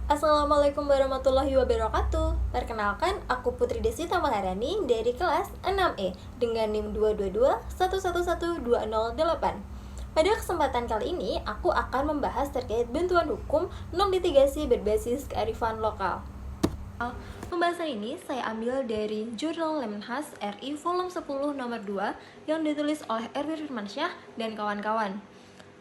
Assalamualaikum warahmatullahi wabarakatuh. Perkenalkan, aku Putri Desita Maharani dari kelas 6E dengan NIM 222111208. Pada kesempatan kali ini, aku akan membahas terkait bantuan hukum non-litigasi berbasis kearifan lokal. Pembahasan ini saya ambil dari Jurnal Lemhas RI volume 10 nomor 2 yang ditulis oleh Erwin Firmansyah dan kawan-kawan.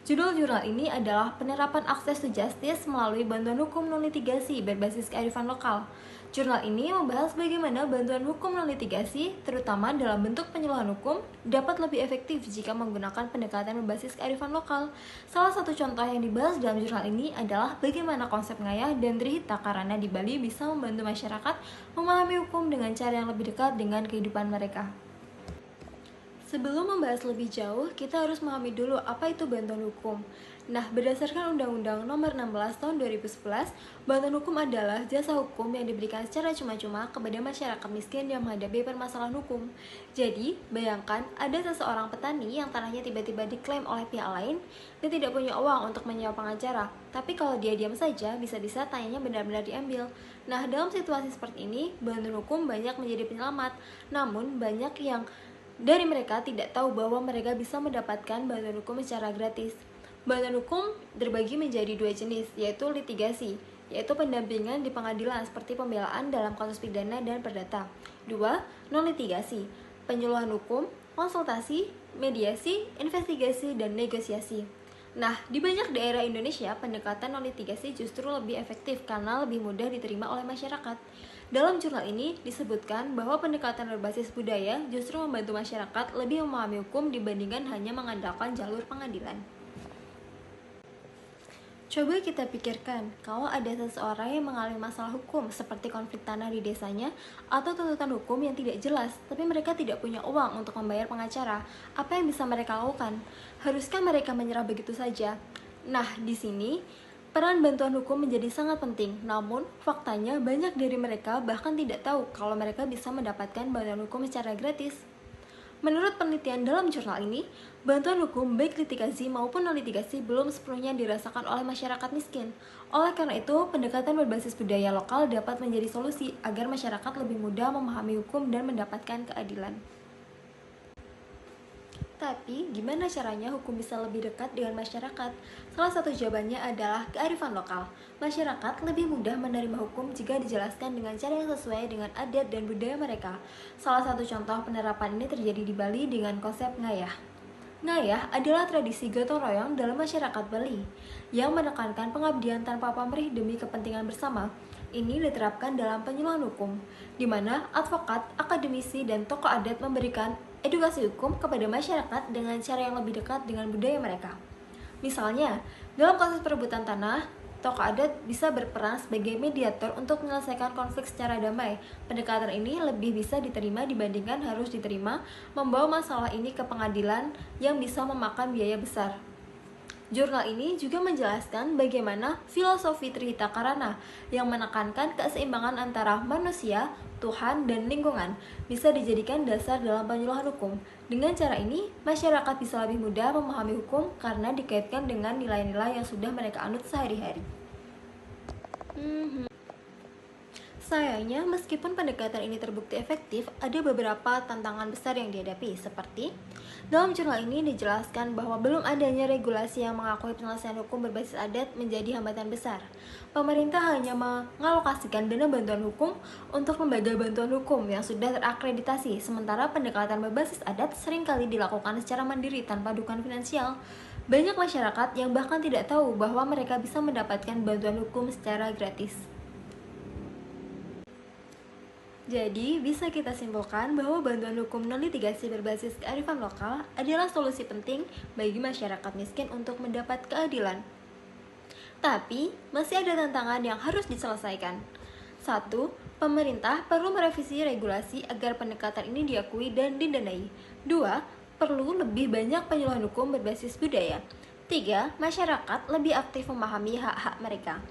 Judul jurnal ini adalah Penerapan Akses to Justice melalui bantuan hukum non-litigasi berbasis kearifan lokal. Jurnal ini membahas bagaimana bantuan hukum non-litigasi, terutama dalam bentuk penyuluhan hukum, dapat lebih efektif jika menggunakan pendekatan berbasis kearifan lokal. Salah satu contoh yang dibahas dalam jurnal ini adalah bagaimana konsep ngayah dan trihita karana di Bali bisa membantu masyarakat memahami hukum dengan cara yang lebih dekat dengan kehidupan mereka. Sebelum membahas lebih jauh, kita harus memahami dulu apa itu bantuan hukum. Nah, berdasarkan Undang-Undang Nomor 16 Tahun 2011, bantuan hukum adalah jasa hukum yang diberikan secara cuma-cuma kepada masyarakat miskin yang menghadapi permasalahan hukum. Jadi, bayangkan ada seseorang petani yang tanahnya tiba-tiba diklaim oleh pihak lain dan tidak punya uang untuk menyewa pengacara. Tapi kalau dia diam saja, bisa-bisa tanyanya benar-benar diambil. Nah, dalam situasi seperti ini, bantuan hukum banyak menjadi penyelamat. Namun, banyak yang dari mereka tidak tahu bahwa mereka bisa mendapatkan bantuan hukum secara gratis. Bantuan hukum terbagi menjadi dua jenis, yaitu litigasi, yaitu pendampingan di pengadilan seperti pembelaan dalam kasus pidana dan perdata. 2. Non-litigasi, penyuluhan hukum, konsultasi, mediasi, investigasi, dan negosiasi. Nah, di banyak daerah Indonesia, pendekatan non-litigasi justru lebih efektif karena lebih mudah diterima oleh masyarakat. Dalam jurnal ini disebutkan bahwa pendekatan berbasis budaya justru membantu masyarakat lebih memahami hukum dibandingkan hanya mengandalkan jalur pengadilan. Coba kita pikirkan, kalau ada seseorang yang mengalami masalah hukum seperti konflik tanah di desanya atau tuntutan hukum yang tidak jelas, tapi mereka tidak punya uang untuk membayar pengacara, apa yang bisa mereka lakukan? Haruskah mereka menyerah begitu saja? Nah, di sini peran bantuan hukum menjadi sangat penting, namun faktanya banyak dari mereka bahkan tidak tahu kalau mereka bisa mendapatkan bantuan hukum secara gratis. Menurut penelitian dalam jurnal ini, bantuan hukum baik litigasi maupun non-litigasi belum sepenuhnya dirasakan oleh masyarakat miskin. Oleh karena itu, pendekatan berbasis budaya lokal dapat menjadi solusi agar masyarakat lebih mudah memahami hukum dan mendapatkan keadilan. Tapi, gimana caranya hukum bisa lebih dekat dengan masyarakat? Salah satu jawabannya adalah kearifan lokal. Masyarakat lebih mudah menerima hukum jika dijelaskan dengan cara yang sesuai dengan adat dan budaya mereka. Salah satu contoh penerapan ini terjadi di Bali dengan konsep ngayah. Ngayah adalah tradisi gotong royong dalam masyarakat Bali yang menekankan pengabdian tanpa pamrih demi kepentingan bersama. Ini diterapkan dalam penyuluhan hukum, di mana advokat, akademisi, dan tokoh adat memberikan edukasi hukum kepada masyarakat dengan cara yang lebih dekat dengan budaya mereka. Misalnya, dalam kasus perebutan tanah, tokoh adat bisa berperan sebagai mediator untuk menyelesaikan konflik secara damai. Pendekatan ini lebih bisa diterima dibandingkan harus diterima membawa masalah ini ke pengadilan yang bisa memakan biaya besar. Jurnal ini juga menjelaskan bagaimana filosofi Trihita Karana yang menekankan keseimbangan antara manusia, Tuhan, dan lingkungan bisa dijadikan dasar dalam penyuluhan hukum. Dengan cara ini, masyarakat bisa lebih mudah memahami hukum karena dikaitkan dengan nilai-nilai yang sudah mereka anut sehari-hari. Sayangnya, meskipun pendekatan ini terbukti efektif, ada beberapa tantangan besar yang dihadapi, seperti dalam jurnal ini dijelaskan bahwa belum adanya regulasi yang mengakui penyelesaian hukum berbasis adat menjadi hambatan besar. Pemerintah hanya mengalokasikan dana bantuan hukum untuk lembaga bantuan hukum yang sudah terakreditasi, sementara pendekatan berbasis adat seringkali dilakukan secara mandiri tanpa dukungan finansial. Banyak masyarakat yang bahkan tidak tahu bahwa mereka bisa mendapatkan bantuan hukum secara gratis. Jadi, bisa kita simpulkan bahwa bantuan hukum non-litigasi berbasis kearifan lokal adalah solusi penting bagi masyarakat miskin untuk mendapat keadilan. Tapi, masih ada tantangan yang harus diselesaikan. 1. Pemerintah perlu merevisi regulasi agar pendekatan ini diakui dan didanai. 2. Perlu lebih banyak penyuluhan hukum berbasis budaya. 3. Masyarakat lebih aktif memahami hak-hak mereka.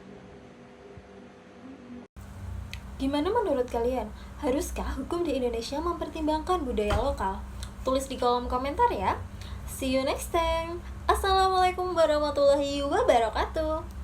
Gimana menurut kalian? Haruskah hukum di Indonesia mempertimbangkan budaya lokal? Tulis di kolom komentar ya. See you next time. Assalamualaikum warahmatullahi wabarakatuh.